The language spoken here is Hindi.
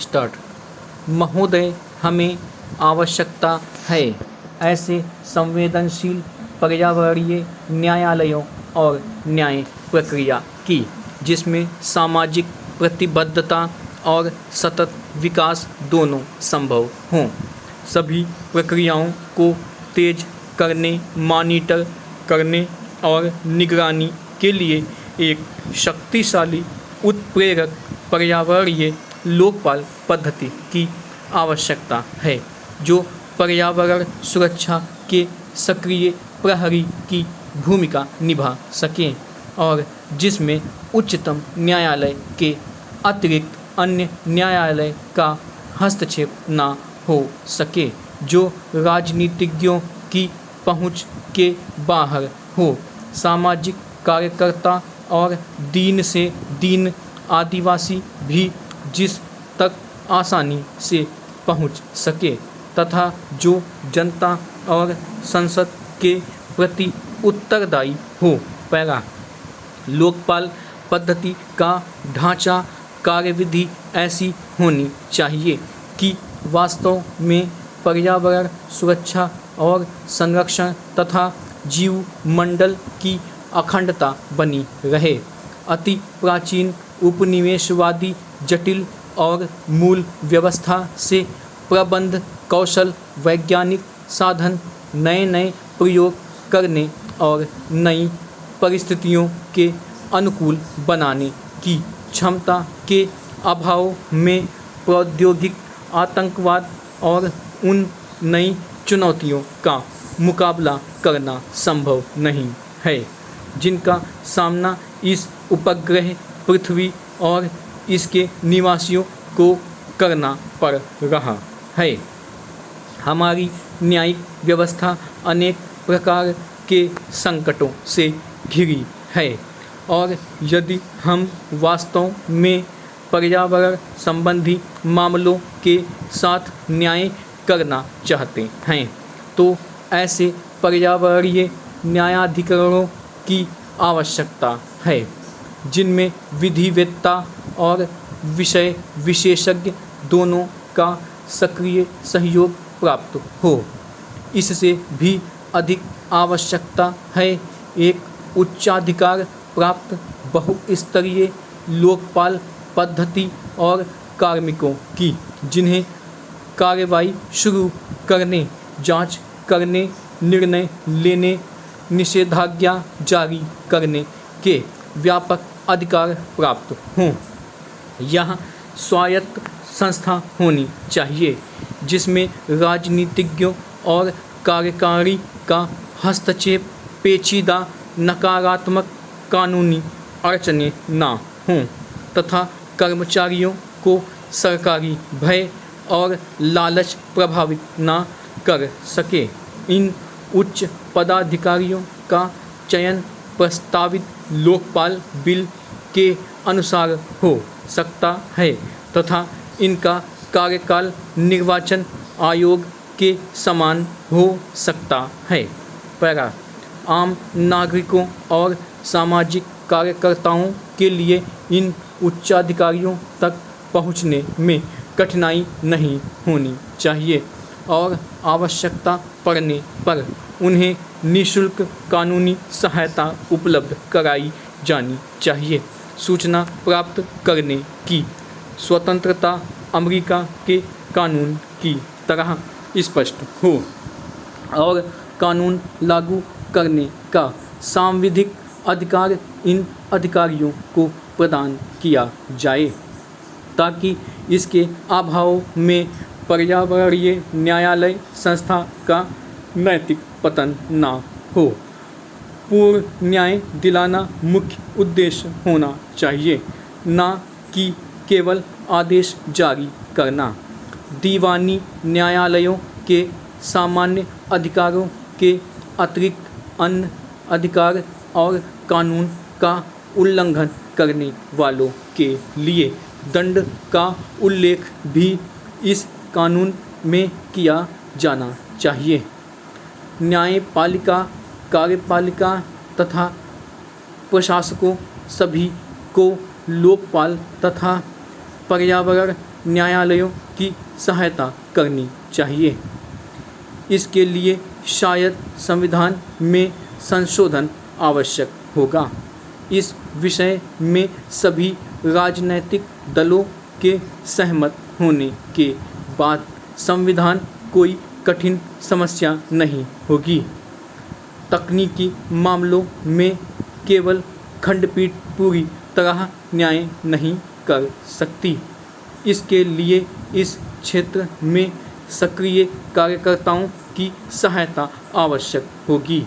स्टार्ट। महोदय, हमें आवश्यकता है ऐसे संवेदनशील पर्यावरणीय न्यायालयों और न्याय प्रक्रिया की जिसमें सामाजिक प्रतिबद्धता और सतत विकास दोनों संभव हों। सभी प्रक्रियाओं को तेज करने, मॉनिटर करने और निगरानी के लिए एक शक्तिशाली उत्प्रेरक पर्यावरणीय लोकपाल पद्धति की आवश्यकता है जो पर्यावरण सुरक्षा के सक्रिय प्रहरी की भूमिका निभा सकें और जिसमें उच्चतम न्यायालय के अतिरिक्त अन्य न्यायालय का हस्तक्षेप न हो सके, जो राजनीतिज्ञों की पहुंच के बाहर हो। सामाजिक कार्यकर्ता और दीन से दीन आदिवासी भी जिस तक आसानी से पहुंच सके तथा जो जनता और संसद के प्रति उत्तरदायी हो। पैरा। लोकपाल पद्धति का ढांचा कार्यविधि ऐसी होनी चाहिए कि वास्तव में पर्यावरण सुरक्षा और संरक्षण तथा जीव मंडल की अखंडता बनी रहे। अति प्राचीन उपनिवेशवादी जटिल और मूल व्यवस्था से प्रबंध कौशल, वैज्ञानिक साधन, नए प्रयोग करने और नई परिस्थितियों के अनुकूल बनाने की क्षमता के अभाव में प्रौद्योगिक आतंकवाद और उन नई चुनौतियों का मुकाबला करना संभव नहीं है जिनका सामना इस उपग्रह पृथ्वी और इसके निवासियों को करना पड़ रहा है। हमारी न्यायिक व्यवस्था अनेक प्रकार के संकटों से घिरी है और यदि हम वास्तव में पर्यावरण संबंधी मामलों के साथ न्याय करना चाहते हैं तो ऐसे पर्यावरणीय न्यायाधिकरणों की आवश्यकता है जिनमें विधिवेत्ता और विषय विशेषज्ञ दोनों का सक्रिय सहयोग प्राप्त हो। इससे भी अधिक आवश्यकता है एक उच्चाधिकार प्राप्त बहुस्तरीय लोकपाल पद्धति और कार्मिकों की जिन्हें कार्रवाई शुरू करने, जांच करने, निर्णय लेने, निषेधाज्ञा जारी करने के व्यापक अधिकार प्राप्त हों। यह स्वायत्त संस्था होनी चाहिए जिसमें राजनीतिज्ञों और कार्यकारिणी का हस्तक्षेप, पेचीदा नकारात्मक कानूनी अड़चनें न हों तथा कर्मचारियों को सरकारी भय और लालच प्रभावित न कर सके। इन उच्च पदाधिकारियों का चयन प्रस्तावित लोकपाल बिल के अनुसार हो सकता है तथा इनका कार्यकाल निर्वाचन आयोग के समान हो सकता है। पैरा। आम नागरिकों और सामाजिक कार्यकर्ताओं के लिए इन उच्चाधिकारियों तक पहुंचने में कठिनाई नहीं होनी चाहिए और आवश्यकता पड़ने पर उन्हें निःशुल्क कानूनी सहायता उपलब्ध कराई जानी चाहिए। सूचना प्राप्त करने की स्वतंत्रता अमेरिका के कानून की तरह स्पष्ट हो और कानून लागू करने का सांविधिक अधिकार इन अधिकारियों को प्रदान किया जाए ताकि इसके अभाव में पर्यावरणीय न्यायालय संस्था का नैतिक पतन न हो। पूर्ण न्याय दिलाना मुख्य उद्देश्य होना चाहिए, न कि केवल आदेश जारी करना। दीवानी न्यायालयों के सामान्य अधिकारों के अतिरिक्त अन्य अधिकार और कानून का उल्लंघन करने वालों के लिए दंड का उल्लेख भी इस कानून में किया जाना चाहिए। न्यायपालिका, कार्यपालिका तथा प्रशासकों सभी को लोकपाल तथा पर्यावरण न्यायालयों की सहायता करनी चाहिए। इसके लिए शायद संविधान में संशोधन आवश्यक होगा। इस विषय में सभी राजनैतिक दलों के सहमत होने के बाद संविधान कोई कठिन समस्या नहीं होगी। तकनीकी मामलों में केवल खंडपीठ पूरी तरह न्याय नहीं कर सकती। इसके लिए इस क्षेत्र में सक्रिय कार्यकर्ताओं की सहायता आवश्यक होगी।